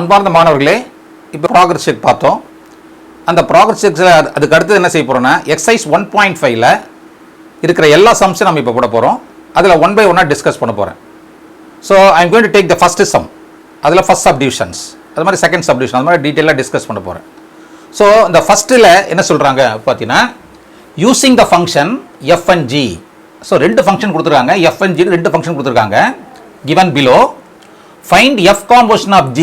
அன்பார்ந்த மாணவர்களே, இப்போ ப்ராக்ரஸ் செக் பார்த்தோம். அந்த ப்ராக்ரஸ் செக்ஸில் அதுக்கு அடுத்து என்ன செய்ய போகிறோன்னா, எக்ஸசைஸ் 1.5ல் இருக்கிற எல்லா சம்ஸும் நம்ம இப்போ போட போகிறோம். அதில் 1 by 1 டிஸ்கஸ் பண்ண போகிறேன். So I am going to take the first some, அதில் ஃபஸ்ட் சப்டிவிஷன்ஸ், அது மாதிரி செகண்ட் சப்டிவிஷன், அது மாதிரி டீட்டெயிலாக டிஸ்கஸ் பண்ண போகிறேன். ஸோ இந்த ஃபஸ்ட்டில் என்ன சொல்கிறாங்க பார்த்தீங்கன்னா, using the function F and G. So 2 function கொடுத்துருக்காங்க, எஃப் அண்ட் ஜி 2 ஃபங்க்ஷன் கொடுத்துருக்காங்க. given below, find f composition of g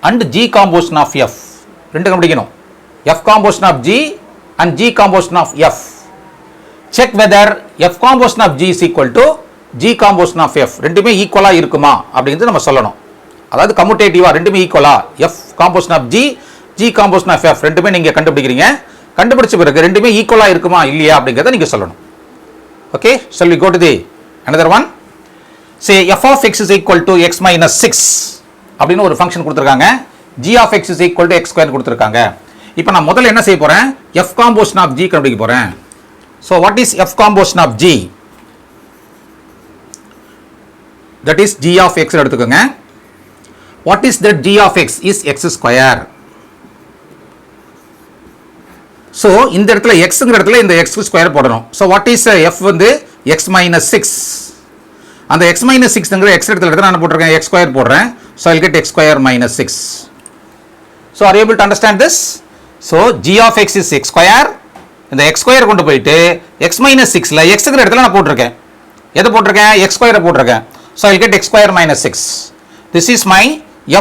and g composition of f. ரெண்டு கண்டுபிடிக்கணும், f composition of g and g composition of f. check whether f composition of g is equal to g composition of f. ரெண்டுமே ஈக்குவலா இருக்குமா அப்படிங்கிறது நம்ம சொல்லணும். அதாவது கம்யூட்டேட்டிவா ரெண்டுமே ஈக்குவலா, f composition of g, g composition of f ரெண்டுமே நீங்க கண்டுபிடிக்கிறீங்க. கண்டுபிடிச்ச பிறகு ரெண்டுமே ஈக்குவலா இருக்குமா இல்லையா அப்படிங்கிறத நீங்க சொல்லணும். Okay, shall we go to the another one? say f of x is equal to x minus 6 அப்படின்னு ஒரு ஃபங்க்ஷன் கொடுத்துருக்காங்க. g of x is equal to x square கொடுத்துருக்காங்க. இப்போ நான் முதல்ல என்ன செய்ய போறேன், f composition of g கண்டுபிடிக்க போறேன். so what is f composition of g? that is g of x எடுத்துக்கோங்க. what is that g of x is x square. so இந்த இடத்துல xங்கிற இடத்துல இந்த x ஸ்கொயர் போடணும். so what is f வந்து x minus 6. அந்த x minus 6ங்கிற x இடத்துல நான் போட்டிருக்கேன், x ஸ்கொயர் போடுறேன். so I'll get x square minus 6. so are you able to understand this? so g of x is x square. இந்த x square கொண்டு போயிட்டு x minus 6ல xங்கிற இடத்துல நான் போட்டிருக்கேன். எதை போட்டிருக்கேன், x ஸ்கொயரை போட்டிருக்கேன். so I'll get x square minus 6. this is my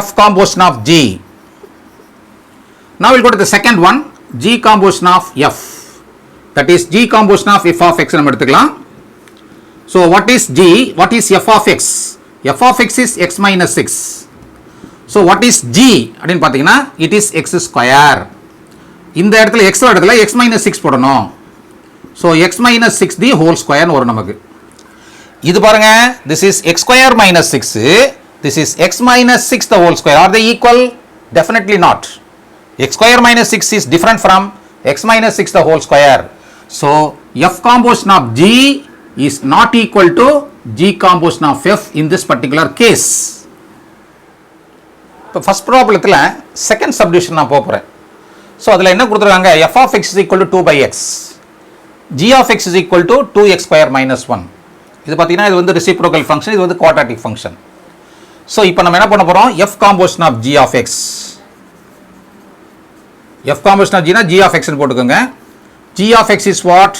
f composition of g. now we'll go to the second one, g composition of f. that is g composition of f of x நம்ம எடுத்துக்கலாம். so what is g, what is f of x? f of x is x minus 6. so what is g அப்படினு பாத்தீங்கன்னா, it is x square. இந்த இடத்துல x இடத்துல x minus 6 போடணும். so x minus 6 the whole square வரும் நமக்கு. இது பாருங்க, this is x square minus 6, this is x minus 6 the whole square. are they equal? definitely not. x square minus 6 is different from x minus 6 the whole square. so f composition of g is not equal to g composition of f in this particular case. இப்போ first ப்ராப்ளத்தில் second subdivision நான் போகிறேன். So அதில் என்ன கொடுத்துருக்காங்க, f of x is equal to 2 by x, g of x is equal to 2x square minus 1. இது பார்த்தீங்கன்னா இது வந்து ரெசிப்ரோக்கல் ஃபங்க்ஷன், இது வந்து குவாட்ராட்டிக் ஃபங்க்ஷன். ஸோ இப்போ நம்ம என்ன பண்ண போகிறோம், f composition of g of x. f composition of g னா g of x ன்னு போட்டுக்கோங்க. g of x is what?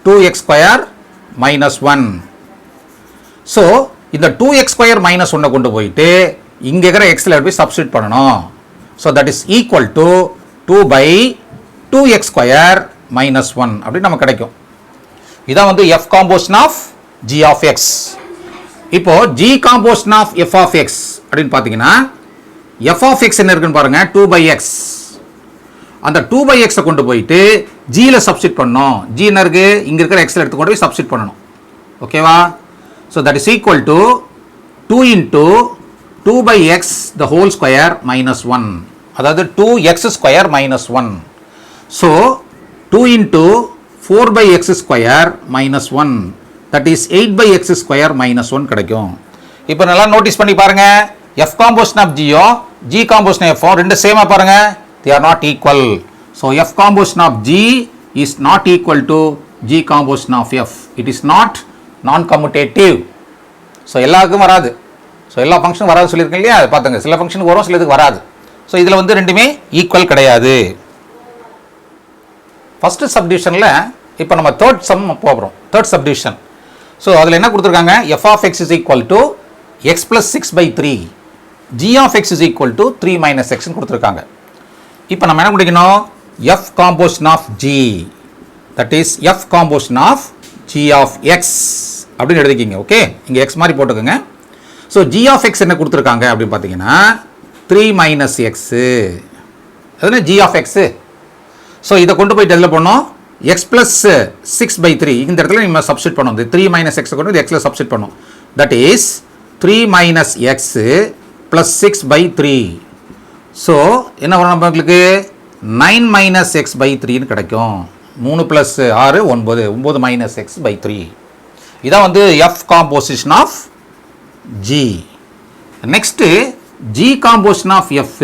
2x square minus 1. so இந்த 2x square minus 1 கொண்டு போயிட்டு இங்க இருக்கிற x ல போய் சப்ஸ்டிட்யூட் பண்ணனும். so that is equal to 2 by 2x square minus 1 அப்படி நமக்கு கிடைக்கும். இதான் வந்து f composition of g of x. இப்போ g composition of f of x அப்படினு பாத்தீங்கன்னா, f of x என்ன இருக்குன்னு பாருங்க, 2 by x. அந்த 2 by x கொண்டு போயிட்டு g ல சப்ஸ்டிட்யூட் பண்ணனும். g என்ன இருக்கு, இங்க இருக்கிற x ல எடுத்து கொண்டு போய் சப்ஸ்டிட்யூட் பண்ணனும். ஓகேவா? so that is equal to 2 into 2 by x the whole square minus 1. அதாவது 2x square minus 1. so 2 into 4 by x square minus 1, that is 8 by x square minus 1 கிடைக்கும். இப்போ நல்லா நோட்டீஸ் பண்ணி பாருங்க, f composition of g O g composition of f ரெண்டு சேமா பாருங்க, they are not equal. so f composition of g is not equal to g composition of f. it is not non commutative. so எல்லாருக்கும் வராது. so எல்லா ஃபங்க்ஷனும் வராது சொல்லியிருக்கேன் இல்லையா, அது பார்த்துங்க, சில ஃபங்க்ஷனுக்கு வரும் சிலதுக்கு வராது. so இதில் வந்து ரெண்டுமே ஈக்குவல் கிடையாது. ஃபர்ஸ்ட் சப்டிவிஷனில் இப்போ நம்ம தேர்ட் சம் போகிறோம், தேர்ட் சப்டிவிஷன். ஸோ அதில் என்ன கொடுத்துருக்காங்க, f of x is equal to x plus 6 by 3, g of x is equal to 3 minus x கொடுத்துருக்காங்க. இப்போ நம்ம என்ன முடிக்கணும், f composition of g, that is f composition of g of x அப்படின்னு எழுதிக்கிங்க. Okay, இங்கே x மாதிரி போட்டுக்கோங்க. So g of x என்ன கொடுத்துருக்காங்க அப்படின்னு பார்த்தீங்கன்னா 3 minus x, அதுனா g of x. ஸோ இதை கொண்டு போயிட்டு எதில் பண்ணோம், x plus 6 by 3 இந்த இடத்துல நம்ம சப்ஸ்டிட் பண்ணோம். இந்த 3 minus x கொண்டு x ல சப்ஸ்டிட் பண்ணோம். that is 3 minus x plus 6 by 3. So என்ன வரும் நம்மளுக்கு, 9 minus x by 3ன்னு கிடைக்கும். 3 plus 6 9, 9 minus x by 3. இதான் வந்து f composition of g. Next G composition of f,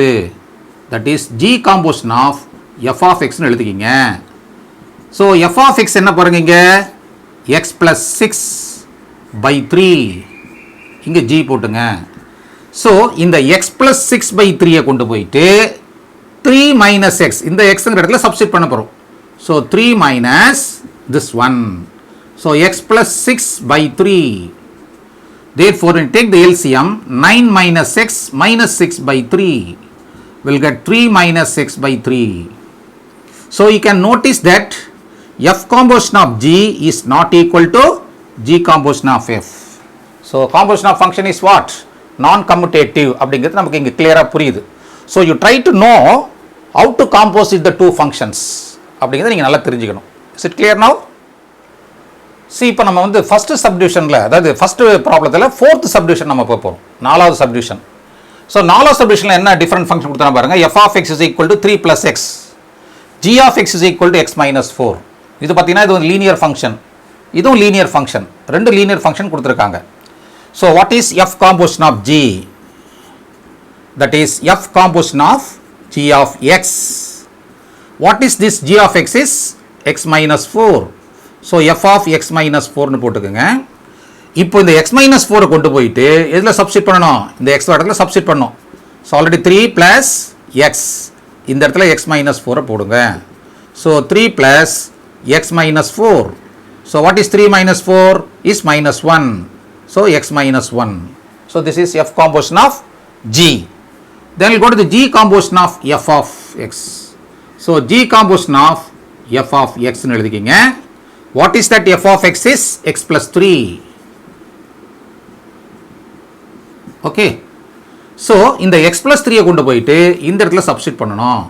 that is G composition of f of x னு எழுதிக்கிங்க. So f of x என்ன பாருங்க இங்க x plus 6 by 3 இங்க G போட்டுங்க. So இந்த x plus 6 by 3 கொண்டு போயிட்டு 3 minus x இந்த x ங்கிற இடத்துல சப்ஸ்டிட் பண்ண போறோம். So 3 minus this one. So x plus 6 by 3. Therefore, when you take the LCM, 9 minus x minus 6 by 3 will get 3 minus x by 3. So, you can notice that f composition of g is not equal to g composition of f. So, composition of function is what? Non-commutative. அப்படிங்கிறது நமக்கு இங்கே clear-ஆ புரியுது. So, you try to know how to composite the two functions. அப்படிங்கிறத நீங்கள் நல்லா தெரிஞ்சுக்கணும். Is it clear now? See, இப்போ நம்ம வந்து ஃபஸ்ட்டு சப்டிவிஷனில், அதாவது ஃபஸ்ட்டு ப்ராப்ளத்தில் ஃபோர்த் சப்டிவிஷன் நம்ம போகிறோம், நாலாவது சப்டிவிஷன். ஸோ நாலாவது சப்டிவிஷனில் என்ன டிஃப்ரெண்ட் ஃபங்க்ஷன் கொடுத்தா பாருங்கள். F of x is equal to 3 + x, g of x is equal to x - 4. இது பார்த்தீங்கன்னா இது ஒரு லீனியர் ஃபங்க்ஷன், இதுவும் லீனியர் ஃபங்க்ஷன், ரெண்டு லீனியர் ஃபங்க்ஷன் கொடுத்துருக்காங்க. So what is f composition of g? That is f composition of g of x. What is this g of x is x - 4. So f of x - 4னு போட்டுக்கோங்க. இப்போ இந்த x - 4 கொண்டு போயிட்டு எதில் substitute பண்ணணும்? இந்த x இடத்துல சப்ஸ்டிட் பண்ணணும். ஸோ ஆல்ரெடி 3 + x, இந்த இடத்துல x - 4 போடுங்க. So 3 + x - 4. So what is 3 - 4 is -1. So x - 1. So this is f composition of g. Then we'll go to the g composition of f of x. So g composition of f of x னு எழுதிக்கிங்க. What is that f of x is x plus 3. Okay. So, இந்த x plus 3 கொண்டு போயிட்டு இந்த இடத்துல substitute பண்ணணும்.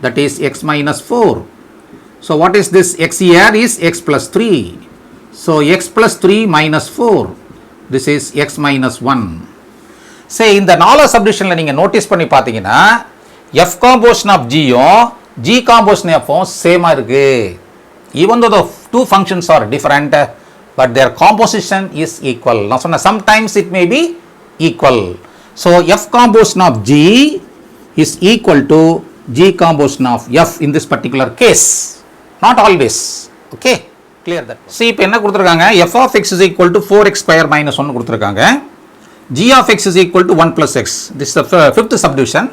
That is x minus 4. So, what is this x here is x plus 3. So, x plus 3 minus 4. This is x minus 1. Say, இந்த நாலா சப்டிவிஷனில் நீங்கள் notice பண்ணி பார்த்தீங்கன்னா f composition of g யும் g composition of f ம் சேமாக இருக்கு. Even though the two functions are different, but their composition is equal. நான் சொன்ன sometimes it may be equal. So f composition of g is equal to g composition of f in this particular case. Not always. Okay, clear that. See, இப்போ என்ன கொடுத்துருக்காங்க? f of x is equal to 4x square minus 1 கொடுத்துருக்காங்க. g of x is equal to 1 plus x. This is the fifth subdivision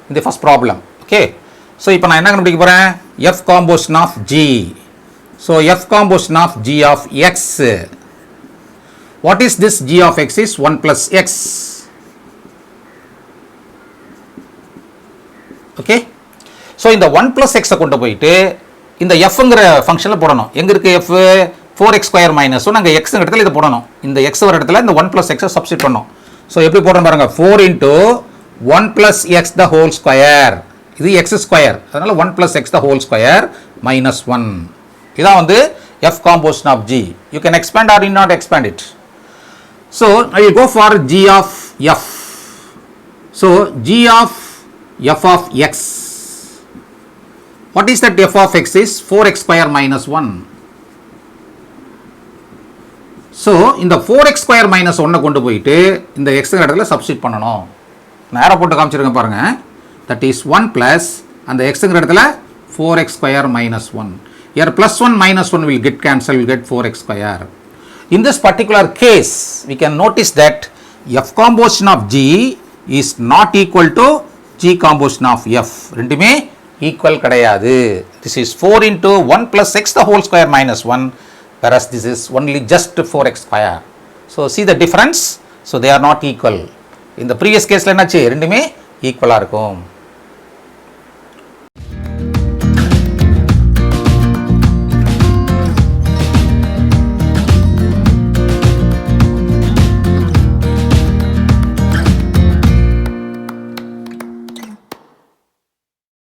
in the first problem. Okay. So இப்போ நான் என்ன கண்டுபிடிக்க போறேன்? f composition of g. So f composition of g of x. What is this g of x is 1 plus x. Okay. So இந்த 1 plus x கொண்டு போயிட்டு இந்த fங்கிற ஃபங்க்ஷனில் போடணும். எங்க இருக்கு f? 4x square minus 1. அங்கே x இடத்துல இதை போடணும். இந்த x வர இடத்துல இந்த 1 plus x சப்ஸ்டிட் பண்ணணும். ஸோ எப்படி போடுறோம் பாருங்க. 4 into 1 plus x the whole square. இது x square. அதனால 1 plus x the whole square minus 1. இதான் வந்து f composition of g. You can expand or you not expand it. So I will go for g of f. So g of f of x. What is that f of x is 4x square minus 1. So இந்த 4x square minus 1 கொண்டு போயிட்டு இந்த x இடத்துல substitute பண்ணணும். நேரா போட்டு காமிச்சிருக்கேன் பாருங்க. That is 1 plus அந்த x இடத்துல 4x square minus 1. Here plus 1 minus 1 will get cancelled, will get 4x square. In this particular case, we can notice that f composition of g is not equal to g composition of f. ரெண்டுமே equal கிடையாது. This is 4 into 1 plus x the whole square minus 1, whereas this is only just 4x square. So see the difference? So they are not equal. In the previous case, என்னாச்சு? ரெண்டுமே ஈக்குவலாக இருக்கும்.